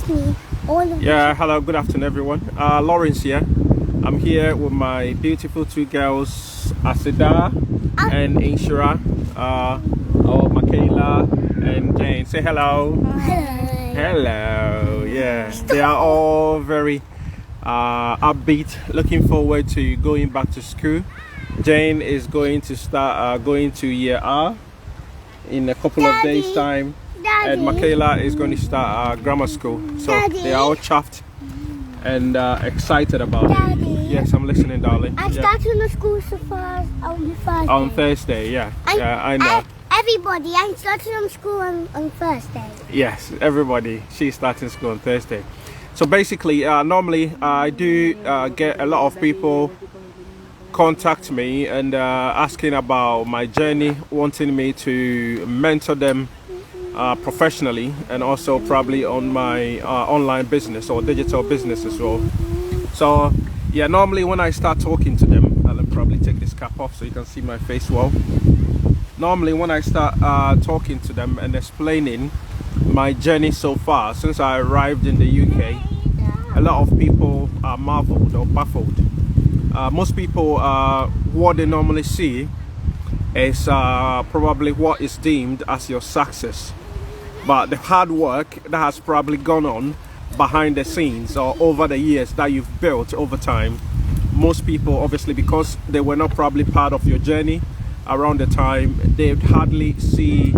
That's me. All of Yeah, hello, good afternoon, everyone. Lawrence here. I'm here with my beautiful two girls, Asida and Inshira, Michaela and Jane. Say hello. Hello. Yeah, they are all very upbeat, looking forward to going back to school. Jane is going to start going to year R in a couple of days' time. And Michaela is going to start grammar school. So they are all chuffed and excited about it. Yes, I'm listening, darling. I'm starting the school so far on Thursday. On Thursday, yeah. I know. Everybody, I'm starting on school on Thursday. Yes, everybody. She's starting school on Thursday. So basically, normally I do get a lot of people contact me and asking about my journey, wanting me to mentor them professionally, and also probably on my online business or digital business as well. So yeah, normally when I start talking to them, I'll probably take this cap off so you can see my face well. Normally when I start talking to them and explaining my journey so far since I arrived in the UK, a lot of people are marveled or baffled. Most people, what they normally see is probably what is deemed as your success, but the hard work that has probably gone on behind the scenes or over the years that you've built over time, most people, obviously because they were not probably part of your journey around the time, they hardly see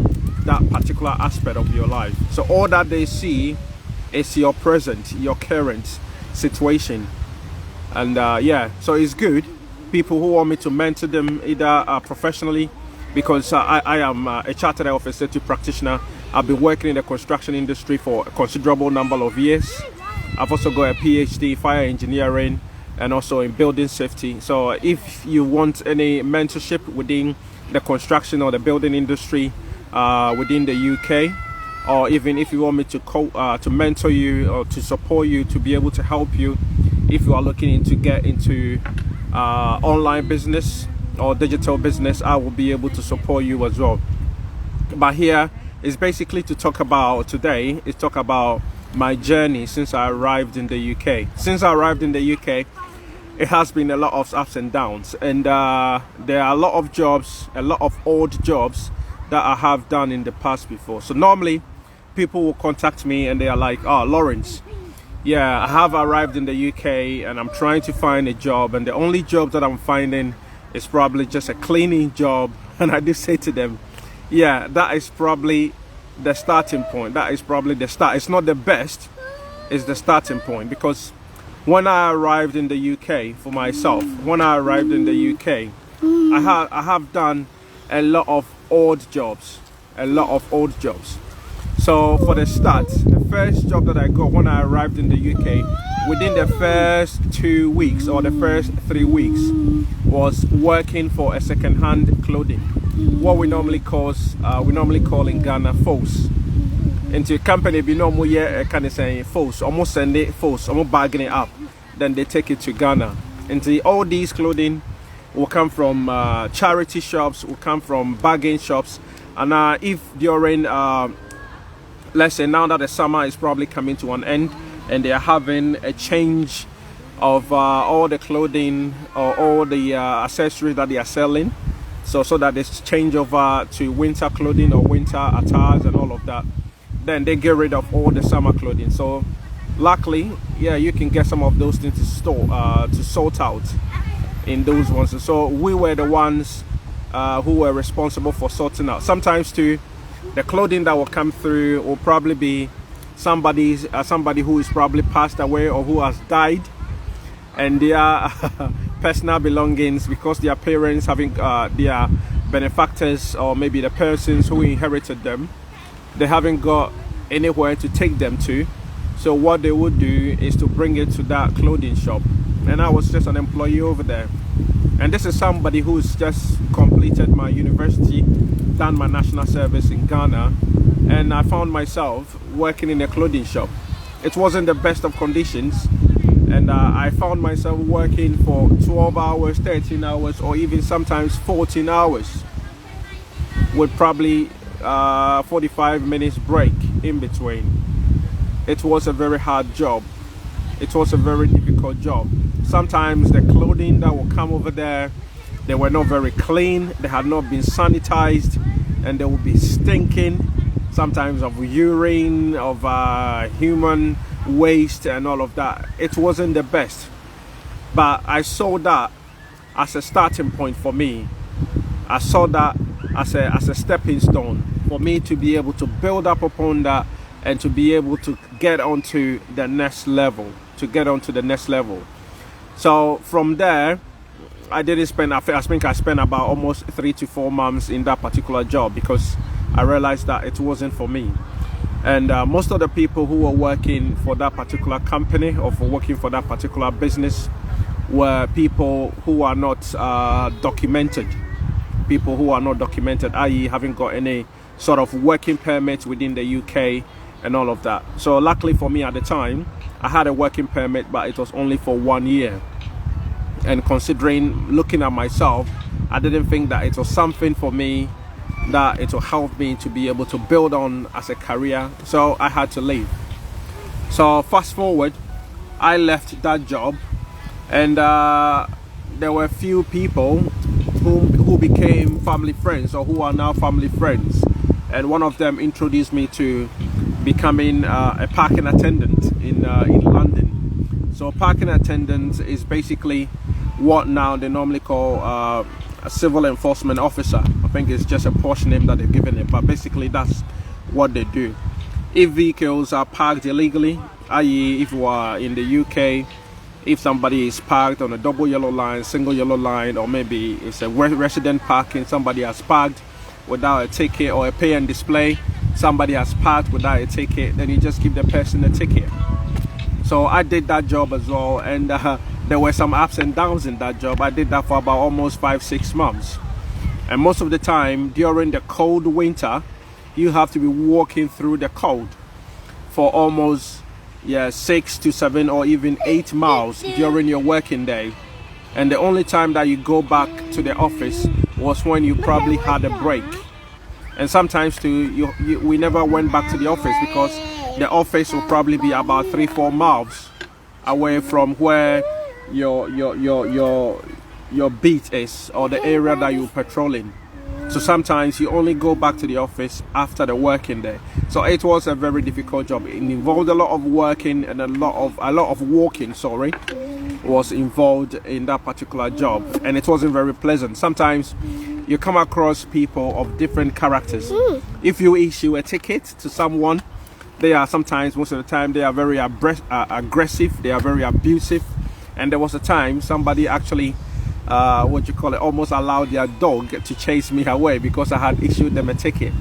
that particular aspect of your life. So all that they see is your present, your current situation. And yeah, so it's good. People who want me to mentor them either professionally, because I am a chartered health and safety practitioner. I've been working in the construction industry for a considerable number of years. I've also got a PhD in fire engineering and also in building safety. So if you want any mentorship within the construction or the building industry within the UK, or even if you want me to mentor you or to support you, to be able to help you if you are looking to get into online business or digital business, I will be able to support you as well. But here is basically to talk about today is talk about my journey since I arrived in the UK. Since I arrived in the UK, it has been a lot of ups and downs, and there are a lot of jobs, a lot of old jobs that I have done in the past before. So normally people will contact me and they are like, "Oh, Lawrence, yeah, I have arrived in the UK and I'm trying to find a job, and the only job that I'm finding is probably just a cleaning job." And I do say to them, yeah, that is probably the starting point. That is probably the start. It's not the best, it's the starting point. Because when I arrived in the UK for myself, when I arrived in the UK, I have done a lot of odd jobs, So for the start, the first job that I got when I arrived in the UK, within the first 2 weeks or the first 3 weeks, was working for a second-hand clothing. What we normally call in Ghana FOS. Into a company, be no more kind of saying FOS, almost send it FOS, almost bagging it up, then they take it to Ghana. And all these clothing will come from charity shops, will come from bargain shops, and if during let's say now that the summer is probably coming to an end and they are having a change of all the clothing or all the accessories that they are selling, so that there's change over to winter clothing or winter attires and all of that, then they get rid of all the summer clothing. So luckily, yeah, you can get some of those things to sort out in those ones. So we were the ones who were responsible for sorting out. Sometimes too, the clothing that will come through will probably be somebody who is probably passed away or who has died, and their personal belongings, because their parents having their benefactors or maybe the persons who inherited them, they haven't got anywhere to take them to. So what they would do is to bring it to that clothing shop, and I was just an employee over there. And this is somebody who's just completed my university, done my national service in Ghana, and I found myself working in a clothing shop. It wasn't the best of conditions, and I found myself working for 12 hours, 13 hours, or even sometimes 14 hours with probably 45 minutes break in between. it was a very hard job. It was a very difficult job. Sometimes the clothing that will come over there, they were not very clean, they had not been sanitized, and they would be stinking, sometimes of urine, of human waste and all of that. It wasn't the best, but I saw that as a starting point for me. I saw that as a stepping stone for me to be able to build up upon that and to be able to get onto the next level, So from there, I didn't spend, I think I spent about almost 3 to 4 months in that particular job because I realized that it wasn't for me. And most of the people who were working for that particular company or for working for that particular business were people who are not documented. People who are not documented, i.e. haven't got any sort of working permit within the UK and all of that. So luckily for me at the time, I had a working permit, but it was only for 1 year. And considering, looking at myself, I didn't think that it was something for me that it will help me to be able to build on as a career. So I had to leave. So fast forward, I left that job, and there were a few people who became family friends, or who are now family friends. And one of them introduced me to becoming a parking attendant in London. So parking attendant is basically what now they normally call a civil enforcement officer. I think it's just a posh name that they've given it, but basically that's what they do. If vehicles are parked illegally, i.e. if you are in the UK, if somebody is parked on a double yellow line, single yellow line, or maybe it's a resident parking, somebody has parked without a ticket, or a pay and display, somebody has parked without a ticket, then you just give the person a ticket. So I did that job as well, and there were some ups and downs in that job. I did that for about almost 5-6 months, and most of the time during the cold winter, you have to be walking through the cold for almost 6 to 7 or even 8 miles during your working day. And the only time that you go back to the office was when you probably had a break. And sometimes too, we never went back to the office because the office will probably be about 3-4 miles away from where your beat is, or the area that you're patrolling. So sometimes you only go back to the office after the working day. So it was a very difficult job. It involved a lot of working, and a lot of walking, was involved in that particular job, and it wasn't very pleasant. Sometimes you come across people of different characters. If you issue a ticket to someone, they are sometimes, most of the time, they are very aggressive, they are very abusive. And there was a time somebody actually almost allowed their dog to chase me away because I had issued them a ticket.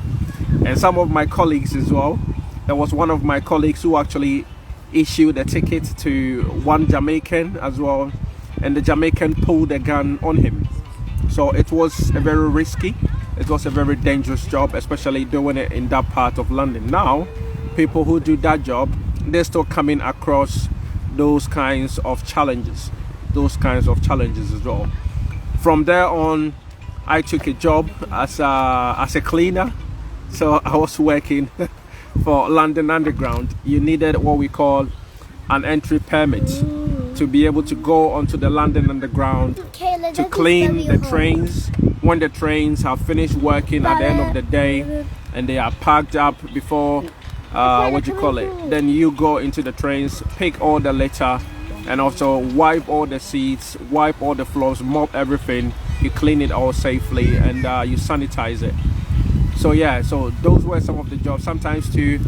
And some of my colleagues as well, there was one of my colleagues who actually issued a ticket to one Jamaican as well, and the Jamaican pulled a gun on him. So it was a very risky, it was a very dangerous job, especially doing it in that part of London. Now people who do that job, they're still coming across those kinds of challenges as well. From there on, I took a job as a cleaner. So I was working for London Underground. You needed what we call an entry permit to be able to go onto the London Underground to clean the trains. When the trains have finished working at the end of the day and they are packed up before then you go into the trains, pick all the litter, and also wipe all the seats, wipe all the floors, mop everything. You clean it all safely, and you sanitize it. So those were some of the jobs. Sometimes too,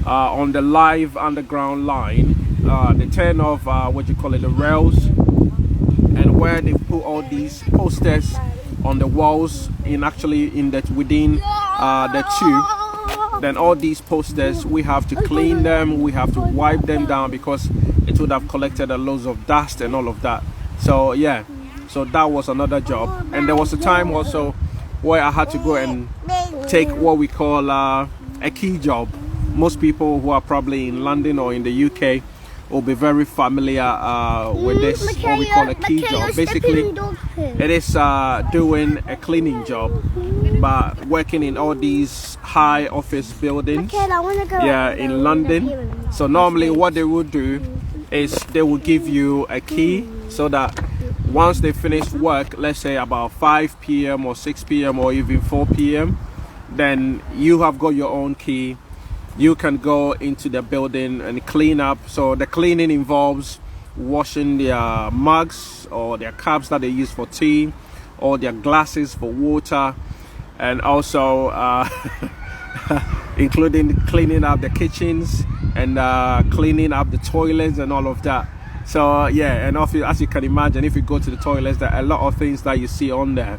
on the live underground line, they turn off the rails, and where they put all these posters on the walls within the tube. Then all these posters, we have to clean them, we have to wipe them down because it would have collected a loads of dust and all of that. So that was another job. And there was a time also where I had to go and take what we call a key job. Most people who are probably in London or in the UK will be very familiar with this, what we call a key job. Basically, it is doing a cleaning job but working in all these high office buildings, Kid, I want to go. yeah, in London. So normally what they would do is they will give you a key so that once they finish work, let's say about 5 p.m. or 6 p.m. or even 4 p.m., then you have got your own key. You can go into the building and clean up. So the cleaning involves washing their mugs or their cups that they use for tea, or their glasses for water, and also including cleaning up the kitchens and cleaning up the toilets and all of that. So yeah, and as you can imagine, if you go to the toilets, there are a lot of things that you see on there.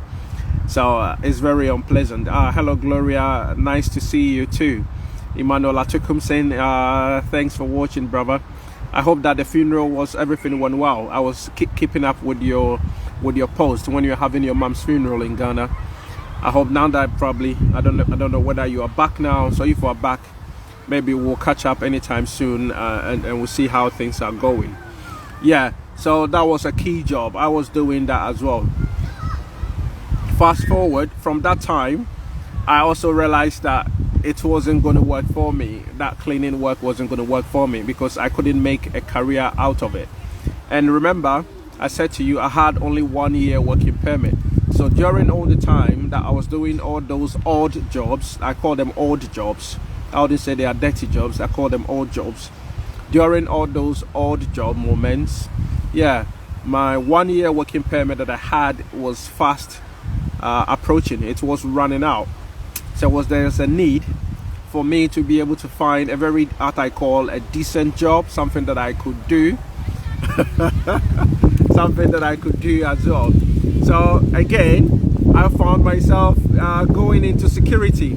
So it's very unpleasant. Hello Gloria, nice to see you too. Emmanuel Atukum saying thanks for watching, brother. I hope that the funeral everything went well. I was keeping up with your post when you're having your mom's funeral in Ghana. I hope now that probably I don't know whether you are back now. So if you are back, maybe we'll catch up anytime soon, and we'll see how things are going. Yeah, so that was a key job. I was doing that as well. Fast forward from that time, I also realized that it wasn't going to work for me. That cleaning work wasn't going to work for me because I couldn't make a career out of it. And remember, I said to you, I had only 1 year working permit. So during all the time that I was doing all those odd jobs, I call them odd jobs. I wouldn't say they are dirty jobs, I call them odd jobs. During all those odd job moments, yeah, my 1 year working permit that I had was fast approaching. It was running out. So there's a need for me to be able to find a very, what I call a decent job, something that I could do. Something that I could do as well. So again, I found myself going into security.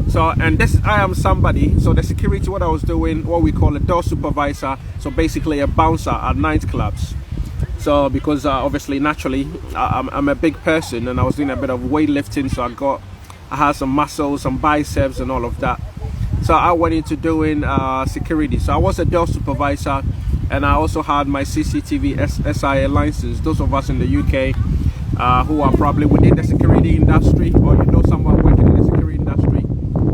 So, and I am somebody, so the security, what I was doing, what we call a door supervisor, so basically a bouncer at nightclubs. So because obviously naturally I'm a big person, and I was doing a bit of weightlifting, so I had some muscles, some biceps and all of that. So I went into doing security. So I was a door supervisor, and I also had my CCTV SIA license. Those of us in the UK who are probably within the security industry, or you know someone working in the security industry,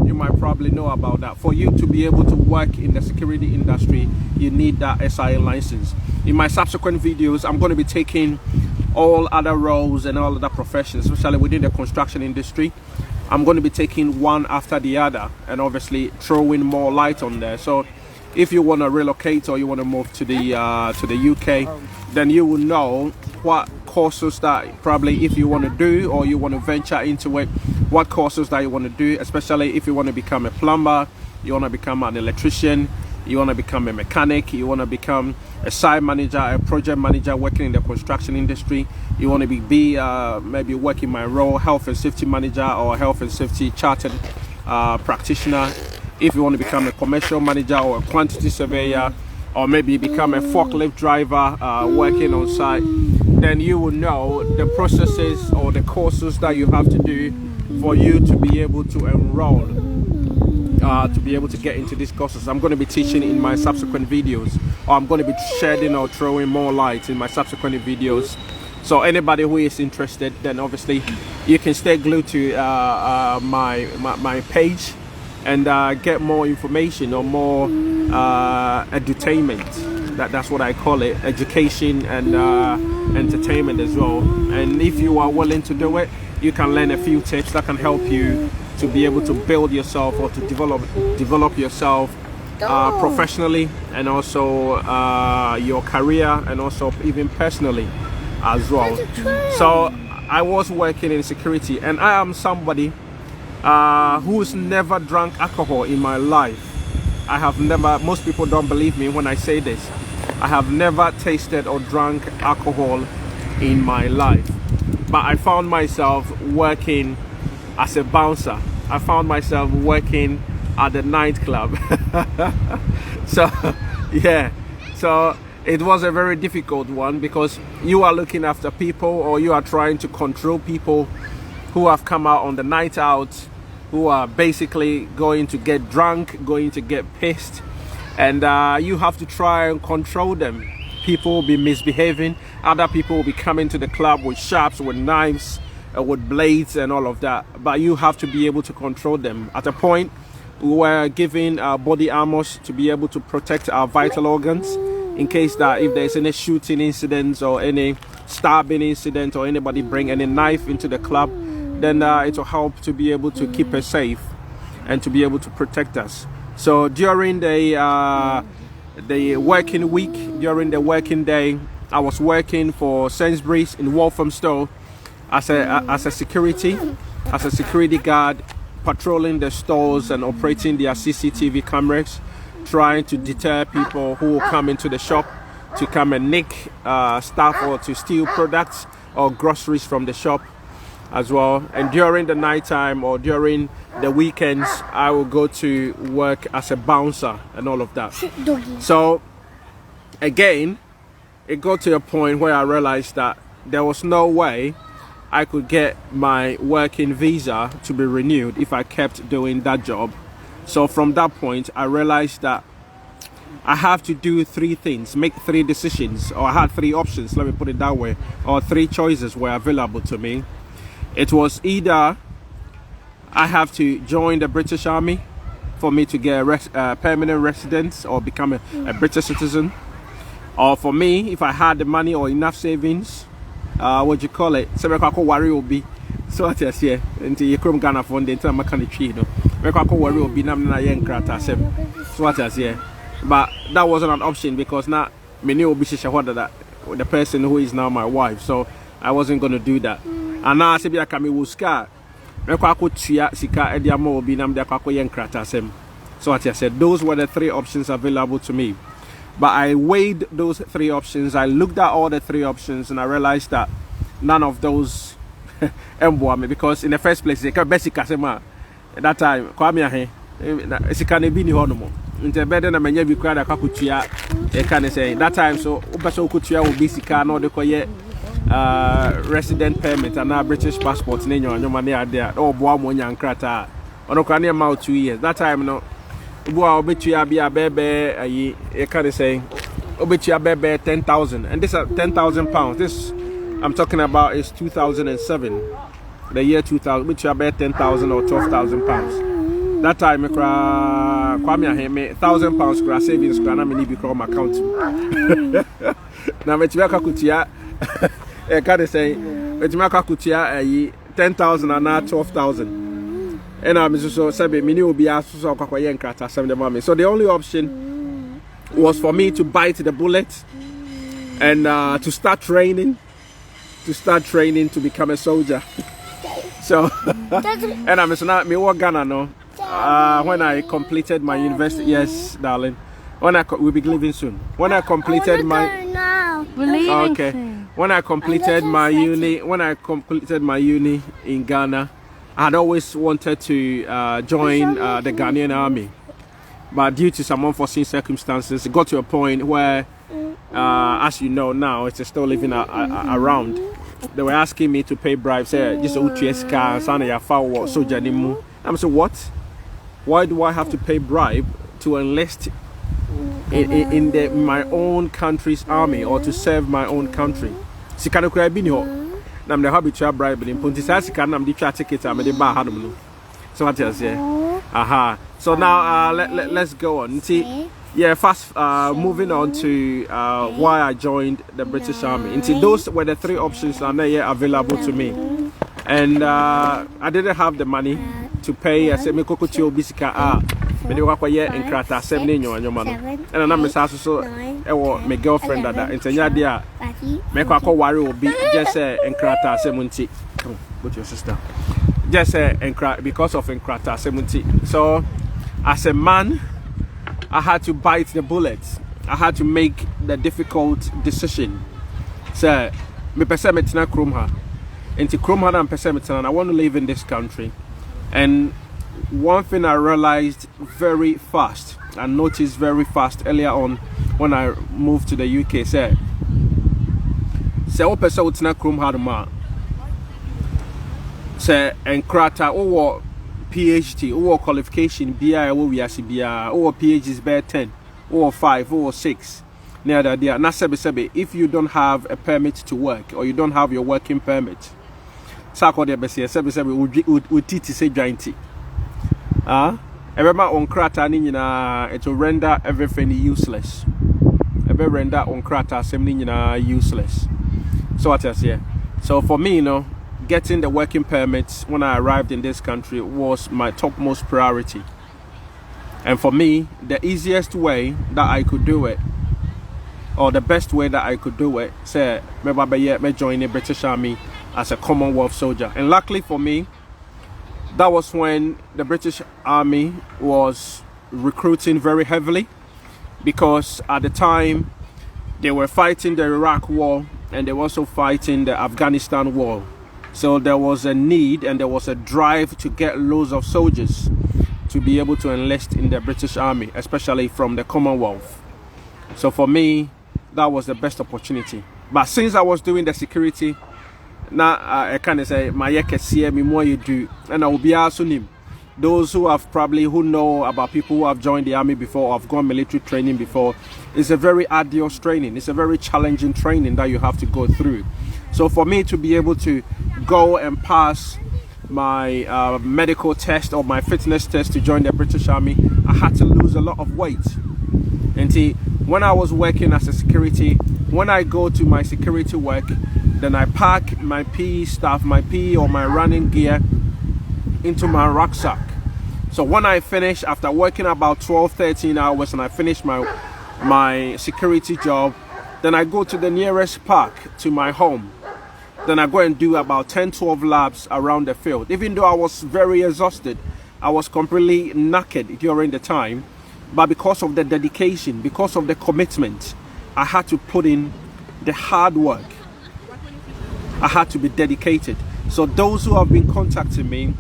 you might probably know about that. For you to be able to work in the security industry, you need that SIA license. In my subsequent videos, I'm going to be taking all other roles and all other professions, especially within the construction industry. I'm going to be taking one after the other and obviously throwing more light on there. So if you want to relocate or you want to move to the UK, then you will know what courses that probably if you want to do, or you want to venture into it, what courses that you want to do, especially if you want to become a plumber, you want to become an electrician, you want to become a mechanic, you want to become a site manager, a project manager working in the construction industry, you want to be maybe working my role, health and safety manager or health and safety chartered practitioner. If you want to become a commercial manager or a quantity surveyor, or maybe become a forklift driver working on site, then you will know the processes or the courses that you have to do for you to be able to enroll, to be able to get into these courses. I'm going to be teaching in my subsequent videos, or I'm going to be shedding or throwing more light in my subsequent videos. So anybody who is interested, then obviously you can stay glued to my page and get more information or more edutainment. That's what I call it, education and entertainment as well. And if you are willing to do it, you can learn a few tips that can help you to be able to build yourself or to develop yourself professionally, and also your career, and also even personally as well. So I was working in security, and I am somebody who's never drunk alcohol in my life. I have never, most people don't believe me when I say this, I have never tasted or drunk alcohol in my life. But I found myself working as a bouncer. I found myself working at the nightclub. So yeah, so it was a very difficult one, because you are looking after people, or you are trying to control people who have come out on the night out, who are basically going to get drunk, going to get pissed, and you have to try and control them. People will be misbehaving, other people will be coming to the club with sharps, with knives, with blades and all of that, but you have to be able to control them. At a point, we were given body armors to be able to protect our vital organs in case that if there's any shooting incidents or any stabbing incident or anybody bring any knife into the club, then it will help to be able to keep us safe and to be able to protect us. So during the working week, during the working day, I was working for Sainsbury's in Walthamstow as a security guard, patrolling the stores and operating their CCTV cameras, trying to deter people who will come into the shop to come and nick stuff or to steal products or groceries from the shop as well. And during the nighttime or during the weekends, I will go to work as a bouncer and all of that. So again, it got to a point where I realized that there was no way I could get my working visa to be renewed if I kept doing that job. So from that point, I realized that I have to do three things, make three decisions, or I had three options, let me put it that way, or three choices were available to me. It was either I have to join the British Army for me to get a permanent residence or become a British citizen, or for me, if I had the money or enough savings, what you call it, so I could worry will be so I say until you come Ghana for the entire country, no, I could worry will be na yen krata sem, so what I say. But that wasn't an option because now me will be that the person who is now my wife, so I wasn't going to do that. And now I say I can wuska, I could sika ediamo will be nam de yen krata sem. So what I said, those were the three options available to me. But I weighed those three options. I looked at all the three options and I realized that none of those emboa me, because in the first place, at that time, Kwame Ahe, Sikane Bini Honomo. Into better than many of crowd a kakutia, can say that time. So, Upaso Kutia will be Sika, no, the Koye resident permit and now British passport, Nino, and your money are there. Oh, Boamonia and Krata, or no, can about 2 years. That time, no. I'll bet you a baby, I can't say, I'll bet you a baby 10,000, and this is £10,000. This I'm talking about is 2007, the year 2000, which you bet 10,000 or 12,000 pounds. That time, I Kwame me £1,000 savings, and I'm in the my account. Now, it's Maka Kutia, I can't say, it's Maka Kutia 10,000 and now 12,000. And I'm so sabi mini will be asked so the only option was for me to bite the bullet and to start training to become a soldier. So and I'm so not me work Ghana no. When I completed my university, yes, darling. We'll be leaving soon. When I completed when I completed my uni in Ghana, I had always wanted to join the Ghanaian army, but due to some unforeseen circumstances, it got to a point where, as you know now, it's still living around. They were asking me to pay bribes, just UTSK, Sana Yafa, Soja Nimu. I'm saying, what? Why do I have to pay bribe to enlist in my own country's army or to serve my own country? Sikano Krabinho. Nam the habitual bribe in Pontisas can nam the ticket I'm the bar hadum. So what else here? Aha. So now let's go on. See, yeah, fast moving on to why I joined the British Army. See, those were the three options that are yet available to me. And I didn't have the money to pay a semi cocoa bisika but they were quite in Krata 7 in your man. And I'm so my girlfriend that in Tanya, make a worry will be just in Krata 70. Put your sister just because of Krata 70. So, as a man, I had to bite the bullet. I had to make the difficult decision. So, me persemetina krumha. Into krumha and persemetina, I want to live in this country. And one thing I realized very fast, I noticed very fast earlier on when I moved to the UK, say open so it's not krum hadma. Say Krata or PhD or qualification BI or BI or PhD is better 10 or 5 or 6. Near that there. If you don't have a permit to work or you don't have your working permit, Sako de besi we titi say jointy. Everyone on krata ni nyina it will render everything useless. Every render on krata same ni nyina useless. So what I say? So for me, getting the working permits when I arrived in this country was my topmost priority. And for me, the easiest way that I could do it, or the best way that I could do it, say, me join the British Army as a Commonwealth soldier. And luckily for me, that was when the British Army was recruiting very heavily, because at the time they were fighting the Iraq War and they were also fighting the Afghanistan War. So there was a need and there was a drive to get loads of soldiers to be able to enlist in the British Army, especially from the Commonwealth. So for me, that was the best opportunity. But since I was doing the security, now I kind of say my see me more you do, and I will be also him. Those who know about people who have joined the army before or have gone military training before, it's a very arduous training. It's a very challenging training that you have to go through. So for me to be able to go and pass my medical test or my fitness test to join the British Army, I had to lose a lot of weight. And see, when I was working as a security, when I go to my security work, then I pack my PE stuff, my PE or my running gear into my rucksack. So when I finish, after working about 12-13 hours and I finish my security job, then I go to the nearest park to my home. Then I go and do about 10-12 laps around the field. Even though I was very exhausted, I was completely knackered during the time, but because of the dedication, because of the commitment, I had to put in the hard work. I had to be dedicated. So those who have been contacting me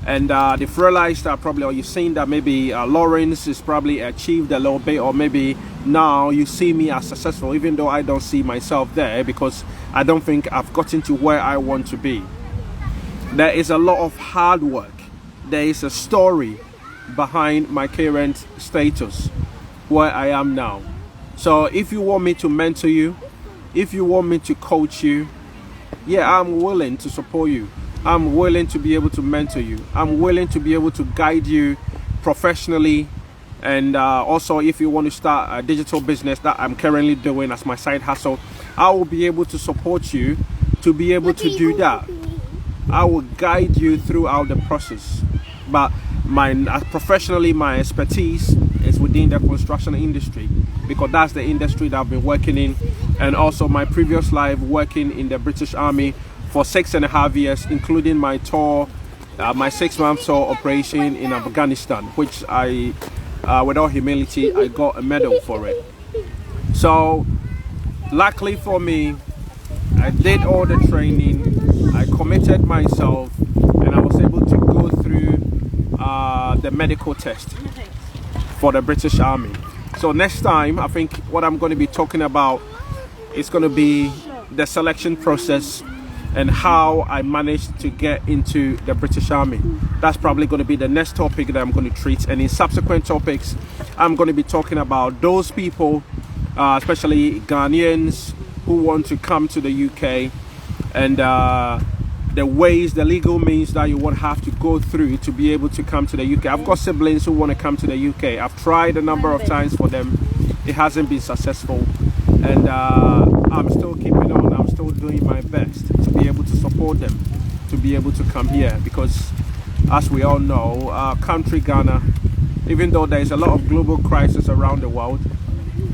and they've realized that probably, or you've seen that maybe Lawrence is probably achieved a little bit, or maybe now you see me as successful, even though I don't see myself there, because I don't think I've gotten to where I want to be. There is a lot of hard work. There is a story behind my current status, where I am now. So if you want me to mentor you, if you want me to coach you, yeah, I'm willing to support you. I'm willing to be able to mentor you. I'm willing to be able to guide you professionally. And also, if you want to start a digital business that I'm currently doing as my side hustle, I will be able to support you to be able to do that. I will guide you throughout the process. But professionally, my expertise is within the construction industry, because that's the industry that I've been working in. And also my previous life working in the British Army for 6.5 years, including my tour, my 6-month tour operation in Afghanistan, which I, with all humility, I got a medal for it. So luckily for me, I did all the training, I committed myself, and I was able to go through the medical test for the British Army. So next time, I think what I'm going to be talking about is going to be the selection process and how I managed to get into the British Army. That's probably going to be the next topic that I'm going to treat. And in subsequent topics, I'm going to be talking about those people, especially Ghanaians who want to come to the UK, and the ways, the legal means that you would have to go through to be able to come to the UK. I've got siblings who want to come to the UK. I've tried a number of times for them. It hasn't been successful. And I'm still keeping on. I'm still doing my best to be able to support them, to be able to come here. Because as we all know, our country, Ghana, even though there is a lot of global crisis around the world,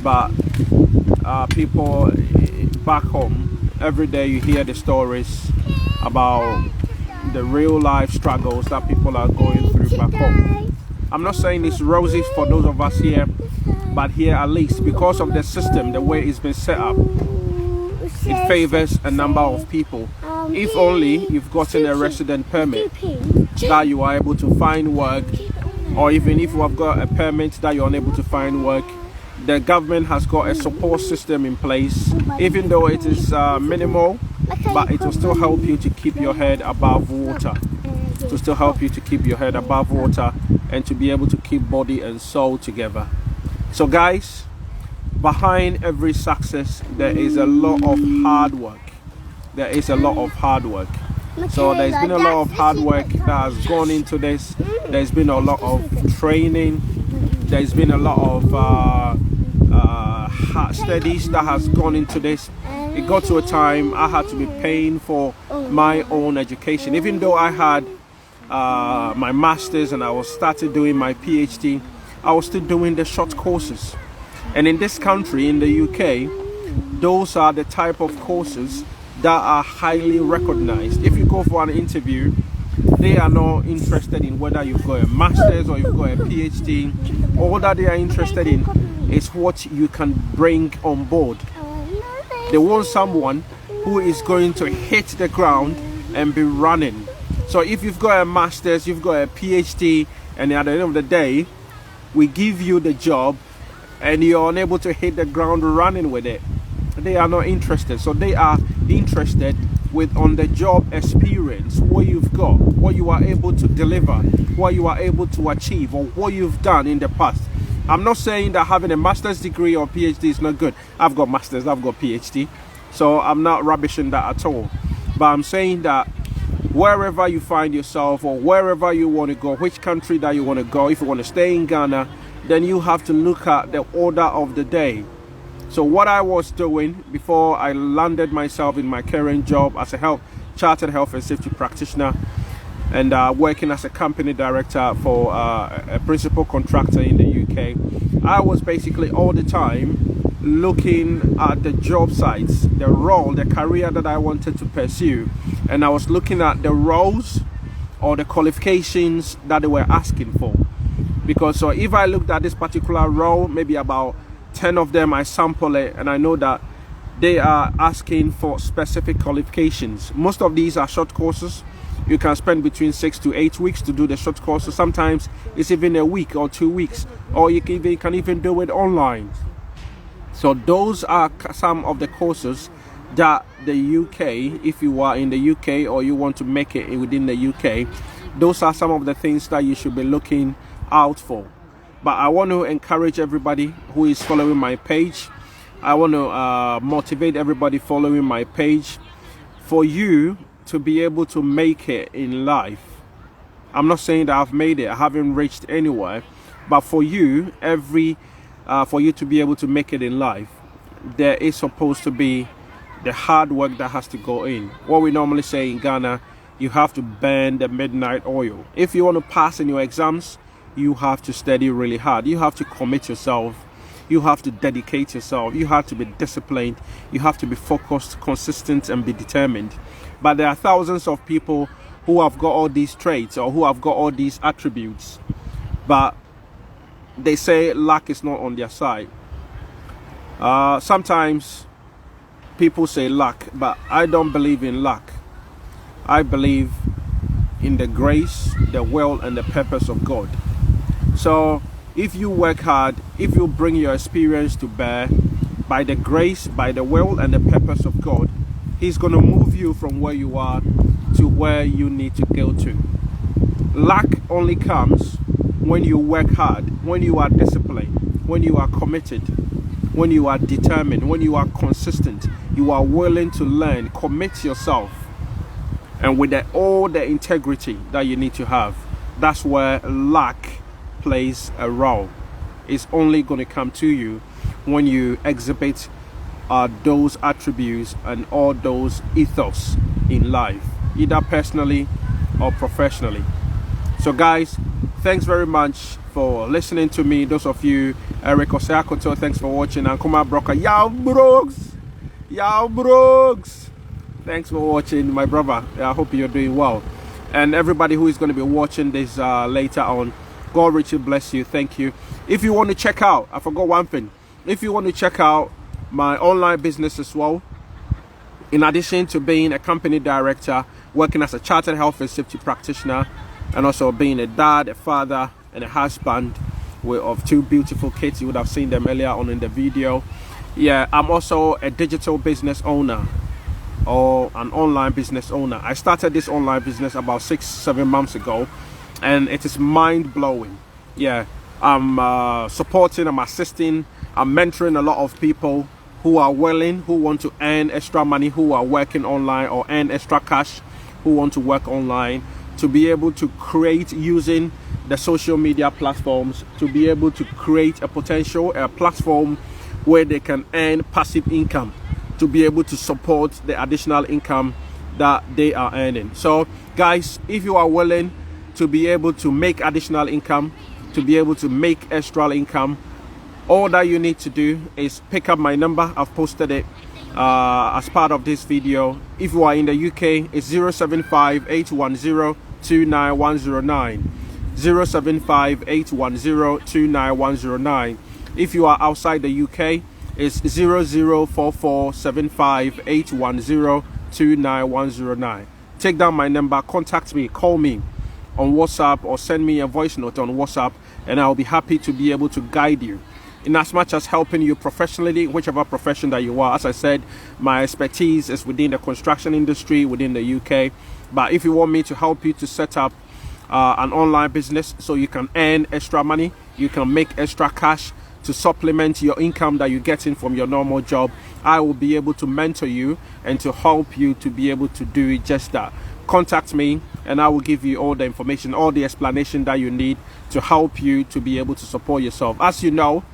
but people back home, every day you hear the stories about the real life struggles that people are going through back home. I'm not saying it's roses for those of us here, but here at least, because of the system, the way it's been set up, it favors a number of people. If only you've gotten a resident permit that you are able to find work, or even if you have got a permit that you're unable to find work, the government has got a support system in place, even though it is minimal, but it will still help you to keep your head above water. It will still help you to keep your head above water and to be able to keep body and soul together. So guys, behind every success, there is a lot of hard work. There is a lot of hard work. So there's been a lot of hard work that has gone into this. There's been a lot of training. There's been a lot of hard studies that has gone into this. It got to a time I had to be paying for my own education. Even though I had my master's and I was started doing my PhD, I was still doing the short courses. And in this country, in the UK, those are the type of courses that are highly recognized. If you go for an interview, they are not interested in whether you've got a master's or you've got a PhD. All that they are interested in is what you can bring on board. They want someone who is going to hit the ground and be running. So if you've got a master's, you've got a PhD, and at the end of the day, we give you the job and you're unable to hit the ground running with it, they are not interested. So they are interested with on-the-job experience, what you've got, what you are able to deliver, what you are able to achieve, or what you've done in the past. I'm not saying that having a master's degree or PhD is not good. I've got master's, I've got PhD, so I'm not rubbishing that at all. But I'm saying that wherever you find yourself or wherever you want to go, which country that you want to go, if you want to stay in Ghana, then you have to look at the order of the day. So what I was doing before I landed myself in my current job as a chartered health and safety practitioner, and working as a company director for a principal contractor in the UK, I was basically all the time looking at the job sites, the role, the career that I wanted to pursue, and I was looking at the roles or the qualifications that they were asking for. Because so if I looked at this particular role, maybe about 10 of them, I sample it and I know that they are asking for specific qualifications. Most of these are short courses. You can spend between 6 to 8 weeks to do the short courses. Sometimes it's even a week or 2 weeks, or you can even do it online. So those are some of the courses that the UK, if you are in the UK or you want to make it within the UK, those are some of the things that you should be looking out for. But I want to encourage everybody who is following my page. I want to motivate everybody following my page for you to be able to make it in life. I'm not saying that I've made it, I haven't reached anywhere, but for you, for you to be able to make it in life, there is supposed to be the hard work that has to go in. What we normally say in Ghana, you have to burn the midnight oil. If you want to pass in your exams, you have to study really hard. You have to commit yourself. You have to dedicate yourself. You have to be disciplined. You have to be focused, consistent, and be determined. But there are thousands of people who have got all these traits or who have got all these attributes, but they say luck is not on their side. Sometimes people say luck, but I don't believe in luck. I believe in the grace, the will, and the purpose of God. So if you work hard, if you bring your experience to bear, by the grace, by the will, and the purpose of God, He's going to move you from where you are to where you need to go to. Luck only comes when you work hard, when you are disciplined, when you are committed, when you are determined, when you are consistent, you are willing to learn, commit yourself, and with all the integrity that you need to have. That's where luck plays a role. It's only going to come to you when you exhibit those attributes and all those ethos in life, either personally or professionally. So guys, thanks very much for listening to me. Those of you, Eric Oseakoto, thanks for watching. And Kuma Broker, Yao Brooks, thanks for watching, my brother. I hope you're doing well. And everybody who is going to be watching this later on, God richly bless you. Thank you. If you want to check out, I forgot one thing. If you want to check out my online business as well, in addition to being a company director, working as a chartered health and safety practitioner, and also being a dad, a father, and a husband of 2 beautiful kids. You would have seen them earlier on in the video. Yeah, I'm also a digital business owner or an online business owner. I started this online business about 6-7 months ago, and it is mind-blowing. Yeah, I'm supporting, I'm assisting, I'm mentoring a lot of people who are willing, who want to earn extra money, who are working online or earn extra cash, who want to work online, to be able to create using the social media platforms, to be able to create a platform where they can earn passive income, to be able to support the additional income that they are earning. So guys, if you are willing to be able to make additional income, to be able to make extra income, all that you need to do is pick up my number. I've posted it as part of this video. If you are in the UK, it's 075-810-29109. 075-810-29109. If you are outside the UK, it's 004475-810-29109. Take down my number, contact me, call me on WhatsApp, or send me a voice note on WhatsApp, and I'll be happy to be able to guide you in as much as helping you professionally, whichever profession that you are. As I said, my expertise is within the construction industry within the UK. But if you want me to help you to set up an online business so you can earn extra money, you can make extra cash to supplement your income that you're getting from your normal job, I will be able to mentor you and to help you to be able to do just that. Contact me and I will give you all the information, all the explanation that you need to help you to be able to support yourself. As you know,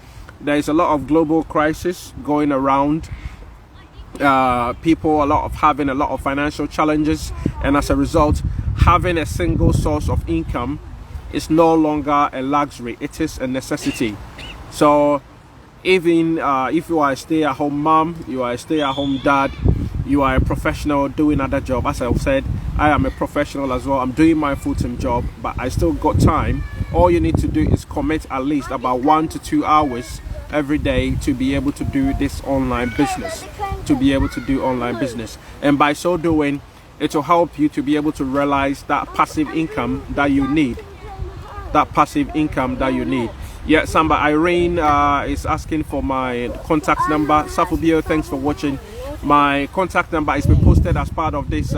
there is a lot of global crisis going around. People having a lot of financial challenges, and as a result, having a single source of income is no longer a luxury, it is a necessity. So even if you are a stay-at-home mom, you are a stay-at-home dad, you are a professional doing another job. As I've said, I am a professional as well. I'm doing my full-time job, but I still got time. All you need to do is commit at least about 1 to 2 hours every day to be able to do this online business, and by so doing, it will help you to be able to realize that passive income that you need. Yeah, Samba Irene is asking for my contact number. Safubio, thanks for watching. My contact number has been posted as part of this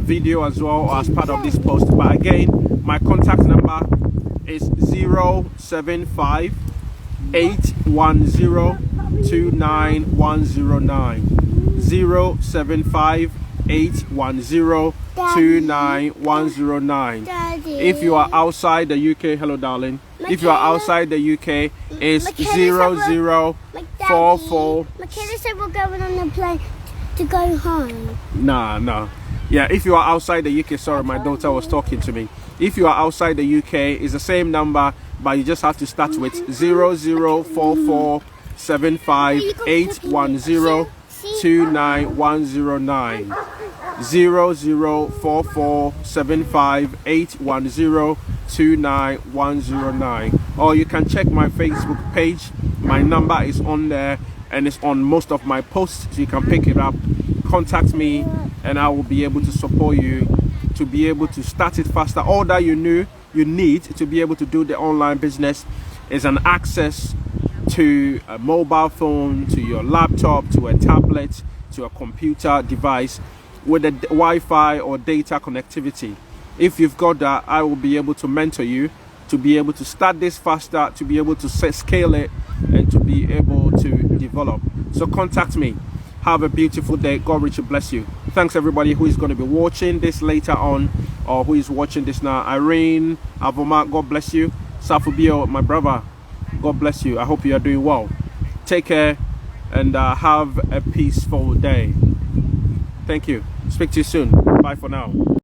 video as well, or as part of this post. But again, my contact number is 075-810-29109. 075-810-29109. If you are outside the UK, hello darling. If you are outside the UK, it's 0044. McKenna said we're going on the plane to go home. No. Yeah, if you are outside the UK, sorry, my daughter was talking to me. If you are outside the UK, it's the same number, but you just have to start with 0044-75-810-29109. 0044-75-810-29109. Or you can check my Facebook page. My number is on there and it's on most of my posts, so you can pick it up, contact me, and I will be able to support you to be able to start it faster. All that you need to be able to do the online business is an access to a mobile phone, to your laptop, to a tablet, to a computer device with a Wi-Fi or data connectivity. If you've got that, I will be able to mentor you to be able to start this faster, to be able to scale it, and to be able to develop. So contact me. Have a beautiful day. God richly bless you. Thanks everybody who is going to be watching this later on, or who is watching this now. Irene, Avoma, God bless you. Safubio, my brother, God bless you. I hope you are doing well. Take care and have a peaceful day. Thank you. Speak to you soon. Bye for now.